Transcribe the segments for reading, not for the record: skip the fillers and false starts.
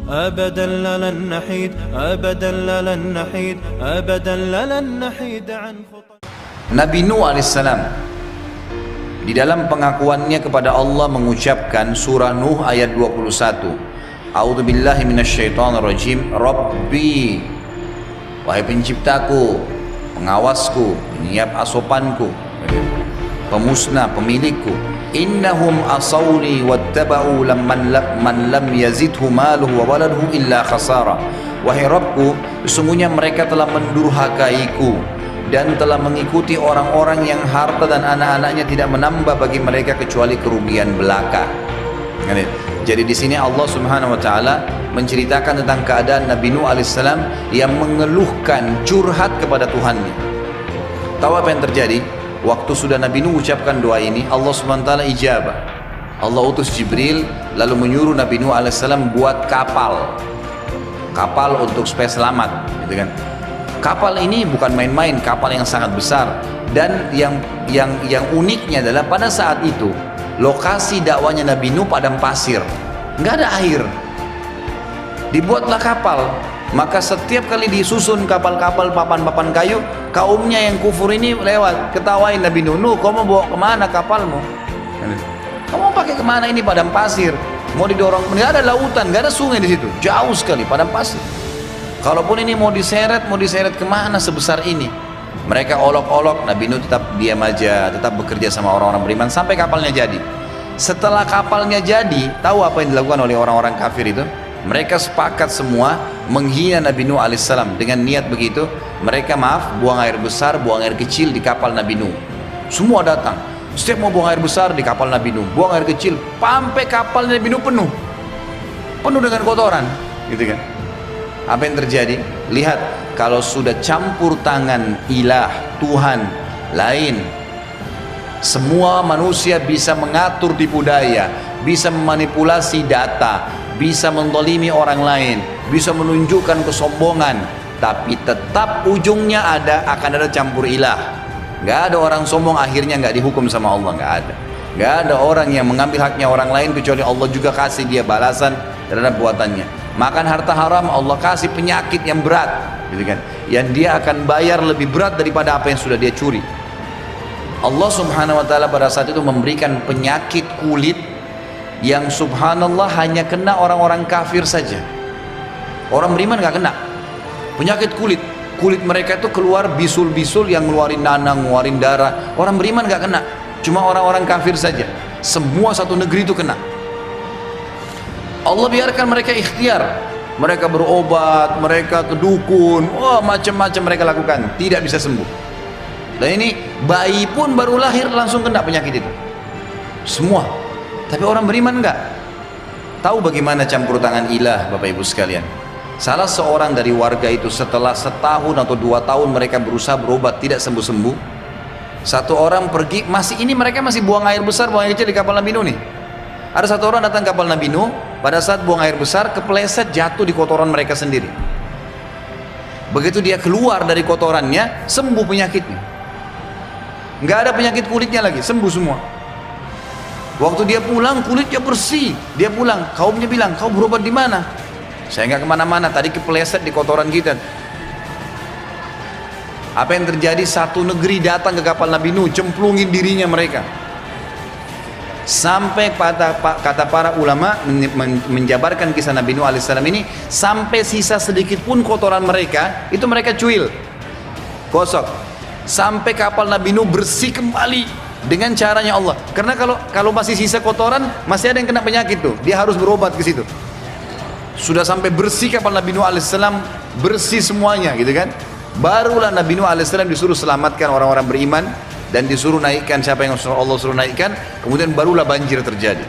أبدا لن نحيد أبدا لن نحيد أبدا لن نحيد عن خطى. Nabi Nuh alaihissalam di dalam pengakuannya kepada Allah mengucapkan surah Nuh ayat 21, A'udzubillahi minasyaitonirrajim, Rabbi, wahai penciptaku, pengawasku, penyiap asopanku, pemusnah, pemilikku, innahum asawni wattaba'u man lam yazidhu maluhu wa waladuhu illa khasara. Wahai Rabbku, sesungguhnya mereka telah mendurhakaiku dan telah mengikuti orang-orang yang harta dan anak-anaknya tidak menambah bagi mereka kecuali kerugian belaka. Jadi di sini Allah Subhanahu wa taala menceritakan tentang keadaan Nabi Nuh alaihissalam yang mengeluhkan, curhat kepada Tuhannya. Tahu apa yang terjadi? Waktu sudah Nabi Nuh ucapkan doa ini, Allah Subhanahu wa taala ijabah. Allah utus Jibril lalu menyuruh Nabi Nuh alaihissalam buat kapal untuk supaya selamat, gitu kan. Kapal ini bukan main-main, kapal yang sangat besar. Dan yang uniknya adalah pada saat itu lokasi dakwanya Nabi Nuh padang pasir, nggak ada air. Dibuatlah kapal, maka setiap kali disusun kapal-kapal papan-papan kayu, kaumnya yang kufur ini lewat, ketawain Nabi Nuh, Nuh, kamu bawa kemana kapalmu? Kamu pakai kemana, ini padang pasir, mau didorong, nggak ada lautan, nggak ada sungai di situ, jauh sekali padang pasir. Kalaupun ini mau diseret kemana sebesar ini? Mereka olok-olok, Nabi Nuh tetap diam aja, tetap bekerja sama orang-orang beriman sampai kapalnya jadi. Setelah kapalnya jadi, tahu apa yang dilakukan oleh orang-orang kafir itu? Mereka sepakat semua menghina Nabi Nuh alaihissalam. Dengan niat begitu, mereka buang air besar, buang air kecil di kapal Nabi Nuh. Semua datang, setiap mau buang air besar di kapal Nabi Nuh, buang air kecil, sampai kapal Nabi Nuh penuh dengan kotoran, gitu kan. Apa yang terjadi? Lihat, kalau sudah campur tangan ilah, Tuhan lain, semua manusia bisa mengatur tipu daya, bisa memanipulasi data, bisa mendolimi orang lain, bisa menunjukkan kesombongan, tapi tetap ujungnya akan ada campur ilah. Gak ada orang sombong akhirnya gak dihukum sama Allah, gak ada. Gak ada orang yang mengambil haknya orang lain kecuali Allah juga kasih dia balasan terhadap buatannya. Makan harta haram, Allah kasih penyakit yang berat, gitu kan, yang dia akan bayar lebih berat daripada apa yang sudah dia curi. Allah Subhanahu wa taala pada saat itu memberikan penyakit kulit yang subhanallah hanya kena orang-orang kafir saja. Orang beriman gak kena. Penyakit kulit mereka itu keluar bisul-bisul yang ngeluarin nanang, ngeluarin darah. Orang beriman gak kena, cuma orang-orang kafir saja. Semua satu negeri itu kena. Allah biarkan mereka ikhtiar, mereka berobat, mereka ke dukun, macam-macam mereka lakukan, tidak bisa sembuh. Dan ini bayi pun baru lahir langsung kena penyakit itu, semua. Tapi orang beriman enggak. Tahu bagaimana campur tangan ilah, Bapak Ibu sekalian? Salah seorang dari warga itu setelah setahun atau 2 tahun mereka berusaha berobat tidak sembuh-sembuh, satu orang pergi, mereka masih buang air besar, buang air kecil di kapal Nabi Nuh nih. Ada satu orang datang kapal Nabi Nuh, pada saat buang air besar kepleset jatuh di kotoran mereka sendiri. Begitu dia keluar dari kotorannya, sembuh penyakitnya. Nggak ada penyakit kulitnya lagi, sembuh semua. Waktu dia pulang kulitnya bersih. Dia pulang, kaumnya bilang, kau berobat di mana? Saya nggak kemana-mana, tadi kepleset di kotoran kita. Apa yang terjadi? Satu negeri datang ke kapal Nabi Nuh, cemplungin dirinya mereka. Sampai kata para ulama menjabarkan kisah Nabi Nuh alaihissalam ini, sampai sisa sedikit pun kotoran mereka itu mereka cuil, gosok, sampai kapal Nabi Nuh bersih kembali dengan caranya Allah. Karena kalau masih sisa kotoran, masih ada yang kena penyakit tuh, dia harus berobat ke situ. Sudah sampai bersih kapal Nabi Nuh alaihissalam, bersih semuanya, gitu kan. Barulah Nabi Nuh alaihissalam disuruh selamatkan orang-orang beriman dan disuruh naikkan siapa yang Allah suruh naikkan, kemudian barulah banjir terjadi.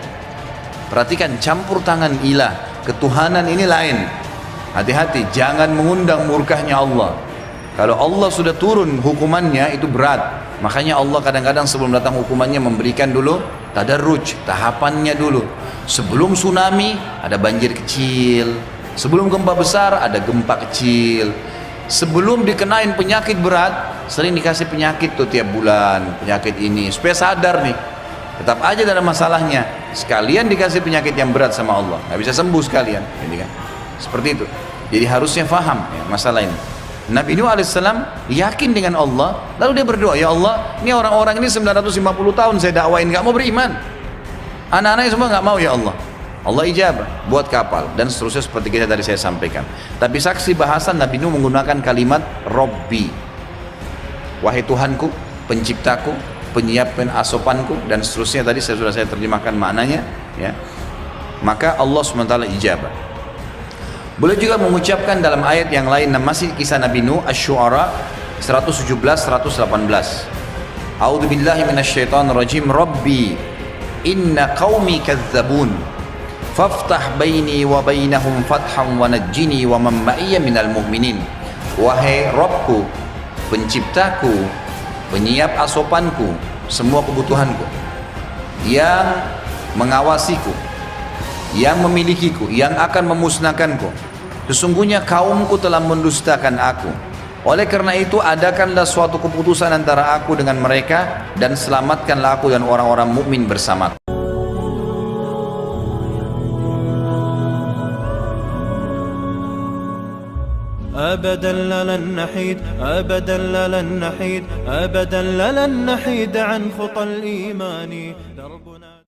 Perhatikan campur tangan ilah, ketuhanan ini lain. Hati-hati, jangan mengundang murkahnya Allah. Kalau Allah sudah turun hukumannya itu berat. Makanya Allah kadang-kadang sebelum datang hukumannya memberikan dulu tadarruj, tahapannya dulu. Sebelum tsunami ada banjir kecil, sebelum gempa besar ada gempa kecil, sebelum dikenain penyakit berat sering dikasih penyakit tuh tiap bulan, penyakit ini supaya sadar nih, tetap aja dalam masalahnya, sekalian dikasih penyakit yang berat sama Allah, nggak bisa sembuh sekalian, ini kan. Seperti itu. Jadi harusnya faham ya, masalah ini. Nabi Nuh alaihissalam yakin dengan Allah, lalu dia berdoa, ya Allah, ini orang-orang ini 950 tahun saya dakwain nggak mau beriman, anak-anaknya semua nggak mau, ya Allah. Allah ijabah, buat kapal dan seterusnya seperti kita tadi saya sampaikan. Tapi saksi bahasan Nabi Nuh menggunakan kalimat Robbi, wahai Tuhanku, penciptaku, penyiapkan asopanku, dan seterusnya tadi sudah saya terjemahkan maknanya ya. Maka Allah SWT ijabah. Boleh juga mengucapkan dalam ayat yang lain, masih kisah Nabi Nuh, Asy-Syu'ara 117-118. A'udzu billahi minasyaitonir rajim. Rabbi inna qaumi kadzdzabun faftah baini wa bainahum fatham wa najjini wa man ma'iyya minal mu'minin. Wahai Rabbku, penciptaku, penyiap asopanku, semua kebutuhanku, yang mengawasiku, yang memilikiku, yang akan memusnahkanku. Sesungguhnya kaumku telah mendustakan aku. Oleh karena itu adakanlah suatu keputusan antara aku dengan mereka, dan selamatkanlah aku dan orang-orang mukmin bersamaku. أبدا لن نحيد أبدا لن نحيد أبدا لن نحيد عن خطى الإيمان.